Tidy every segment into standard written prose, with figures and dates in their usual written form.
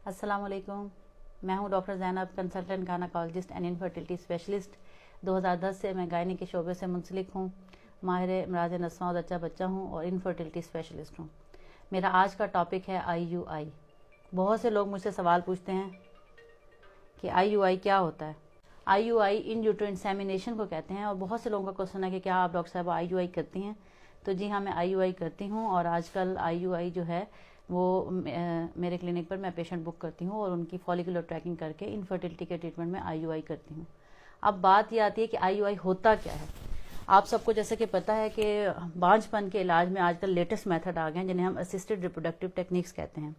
अस्सलाम वालेकुम। मैं हूं doctor Zainab, consultant gynaecologist and infertility specialist. 2010 से मैं गायनी के शोबे से मुंसलिक हूं। माहिर इमराज नस्वां और जच्चा बच्चा हूं और इनफर्टिलिटी स्पेशलिस्ट हूं। मेरा आज का टॉपिक है IUI। बहुत से लोग मुझसे सवाल पूछते हैं कि IUI क्या होता है। IUI इन यूट्रो इंसेमिनेशन को कहते हैं और बहुत से लोगों का क्वेश्चन है कि क्या आप डॉक्टर साहब IUI करती हैं। तो जी हाँ, मैं IUI करती हूँ और आजकल IUI जो है वो मेरे क्लिनिक पर मैं पेशेंट बुक करती हूँ और उनकी फॉलिकुलर ट्रैकिंग करके इनफर्टिलिटी के ट्रीटमेंट में IUI करती हूँ। अब बात ये आती है कि IUI होता क्या है। आप सबको जैसे कि पता है कि बांझपन के इलाज में आजकल लेटेस्ट मेथड आ गए हैं जिन्हें हम असिस्टेड रिप्रोडक्टिव टेक्निक्स कहते हैं।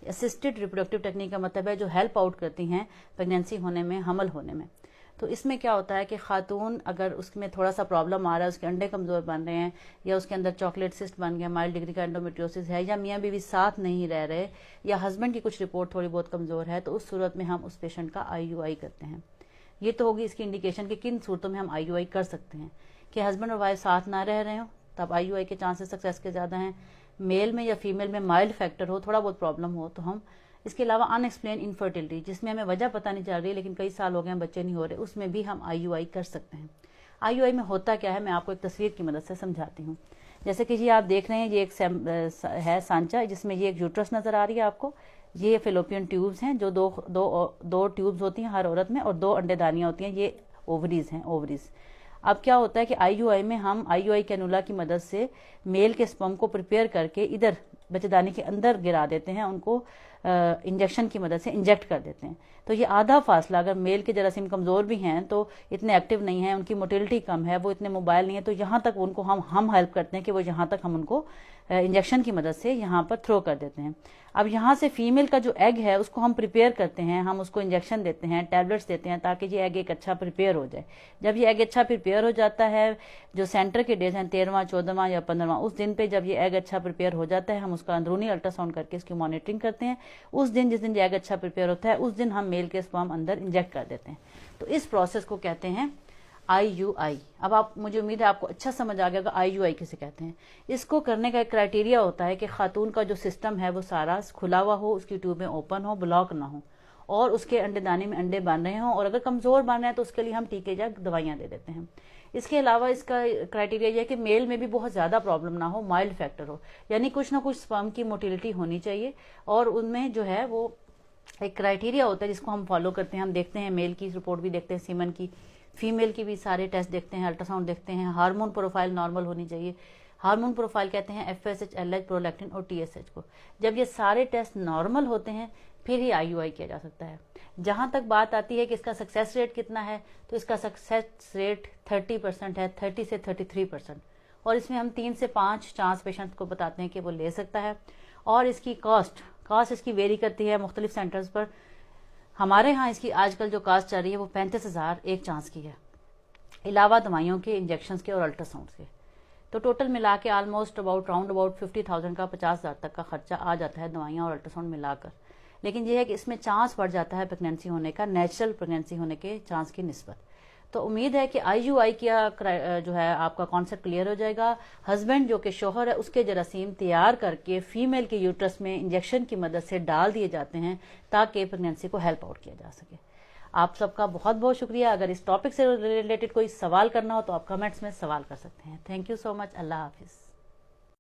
असिस्टेड रिप्रोडक्टिव टेक्निक का मतलब है जो हेल्प आउट करती हैं प्रेगनेंसी होने में, हमल होने में। तो इसमें क्या होता है कि खातून अगर उसमें थोड़ा सा प्रॉब्लम आ रहा है, उसके अंडे कमज़ोर बन रहे हैं या उसके अंदर चॉकलेट सिस्ट बन गया, माइल्ड डिग्री का एंडोमेट्रियोसिस है, या मियाँ बीवी साथ नहीं रह रहे, या हस्बैंड की कुछ रिपोर्ट थोड़ी बहुत कमज़ोर है, तो उस सूरत में हम उस पेशेंट का IUI करते हैं। ये तो होगी इसकी इंडिकेशन कि किन सूरतों में हम IUI कर सकते हैं। कि हस्बैंड और वाइफ साथ ना रह रहे हो तब IUI के चांसेस सक्सेस के ज़्यादा हैं। मेल में या फीमेल में माइल्ड फैक्टर हो, थोड़ा बहुत प्रॉब्लम हो तो हम। इसके अलावा अनएक्सप्लेन इनफर्टिलिटी जिसमें हमें वजह पता नहीं चल रही लेकिन कई साल हो गए हैं बच्चे नहीं हो रहे, उसमें भी हम IUI कर सकते हैं। IUI में होता क्या है मैं आपको एक तस्वीर की मदद से समझाती हूँ। जैसे कि ये आप देख रहे हैं, ये एक है सांचा जिसमें ये एक यूट्रस नजर आ रही है आपको। ये फेलोपियन ट्यूब्स हैं जो दो ट्यूब्स होती हैं हर औरत में और 2 अंडेदानियां होती हैं, ये ओवरीज हैं, ओवरीज। अब क्या होता है कि IUI में हम IUI कैनुला की मदद से मेल के स्पर्म को प्रिपेयर करके इधर बच्चेदानी के अंदर गिरा देते हैं, उनको इंजेक्शन की मदद से इंजेक्ट कर देते हैं। तो ये आधा फासला, अगर मेल के जरासीम कमज़ोर भी हैं तो इतने एक्टिव नहीं है, उनकी मोटिलिटी कम है, वो इतने मोबाइल नहीं है, तो यहाँ तक उनको हम हेल्प करते हैं कि वो यहाँ तक हम उनको इंजेक्शन की मदद से यहाँ पर थ्रो कर देते हैं। अब यहाँ से फीमेल का जो एग है उसको हम प्रिपेयर करते हैं, हम उसको इंजेक्शन देते हैं, टैबलेट्स देते हैं ताकि ये एग एक अच्छा प्रिपेयर हो जाए। जब ये एग अच्छा प्रिपेयर हो जाता है, जो सेंटर के डेज हैं 13वां, 14वां या 15वां, उस दिन पे जब ये एग अच्छा प्रिपेयर हो जाता है हम उसका अंदरूनी अल्ट्रासाउंड करके इसकी मॉनिटरिंग करते हैं। उस दिन जिस दिन ये एग अच्छा प्रिपेयर होता है उस दिन हम मेल के स्पर्म अंदर इंजेक्ट कर देते हैं। तो इस प्रोसेस को कहते हैं IUI। अब आप, मुझे उम्मीद है आपको अच्छा समझ आ गया कि IUI किसे कहते हैं। इसको करने का एक क्राइटेरिया होता है कि खातून का जो सिस्टम है वो सारा खुला हुआ हो, उसकी ट्यूबें ओपन हो, ब्लॉक ना हो और उसके अंडेदानी में अंडे बन रहे हों, और अगर कमजोर बन रहे हैं तो उसके लिए हम टीके या दवाइयां दे देते हैं। इसके अलावा इसका क्राइटेरिया यह है कि मेल में भी बहुत ज्यादा प्रॉब्लम ना हो, माइल्ड फैक्टर हो, यानी कुछ ना कुछ स्पर्म की मोटिलिटी होनी चाहिए और उनमें जो है वो एक क्राइटेरिया होता है जिसको हम फॉलो करते हैं। हम देखते हैं मेल की रिपोर्ट भी देखते हैं, सीमन की, फीमेल की भी सारे टेस्ट देखते हैं, अल्ट्रासाउंड देखते हैं। हार्मोन प्रोफाइल नॉर्मल होनी चाहिए। हार्मोन प्रोफाइल कहते हैं FSH, LH, प्रोलैक्टिन और TSH को। जब ये सारे टेस्ट नॉर्मल होते हैं फिर ही IUI किया जा सकता है। जहां तक बात आती है कि इसका सक्सेस रेट कितना है, तो इसका सक्सेस रेट 30% है, 30 से 33%। और इसमें हम 3 से 5 चांस पेशेंट को बताते हैं कि वो ले सकता है। और इसकी कॉस्ट इसकी वेरी करती है मुख्तलिफ सेंटर्स पर। हमारे यहाँ इसकी आजकल जो कास्ट चल रही है वो 35,000 एक चांस की है, अलावा दवाइयों के, इंजेक्शंस के और अल्ट्रासाउंड के। तो टोटल मिला के ऑलमोस्ट राउंड अबाउट 50,000 का 50,000 तक का खर्चा आ जाता है दवाइयाँ और अल्ट्रासाउंड मिलाकर। लेकिन यह है कि इसमें चांस बढ़ जाता है प्रेगनेंसी होने का, नेचुरल प्रेगनेंसी होने के चांस की निस्बत। तो उम्मीद है कि IUI का जो है आपका कॉन्सेप्ट क्लियर हो जाएगा। हस्बैंड जो कि शोहर है उसके जरासीम तैयार करके फीमेल के यूट्रस में इंजेक्शन की मदद से डाल दिए जाते हैं ताकि प्रेगनेंसी को हेल्प आउट किया जा सके। आप सबका बहुत बहुत शुक्रिया। अगर इस टॉपिक से रिलेटेड कोई सवाल करना हो तो आप कमेंट्स में सवाल कर सकते हैं। Thank you so much. Allah Hafiz.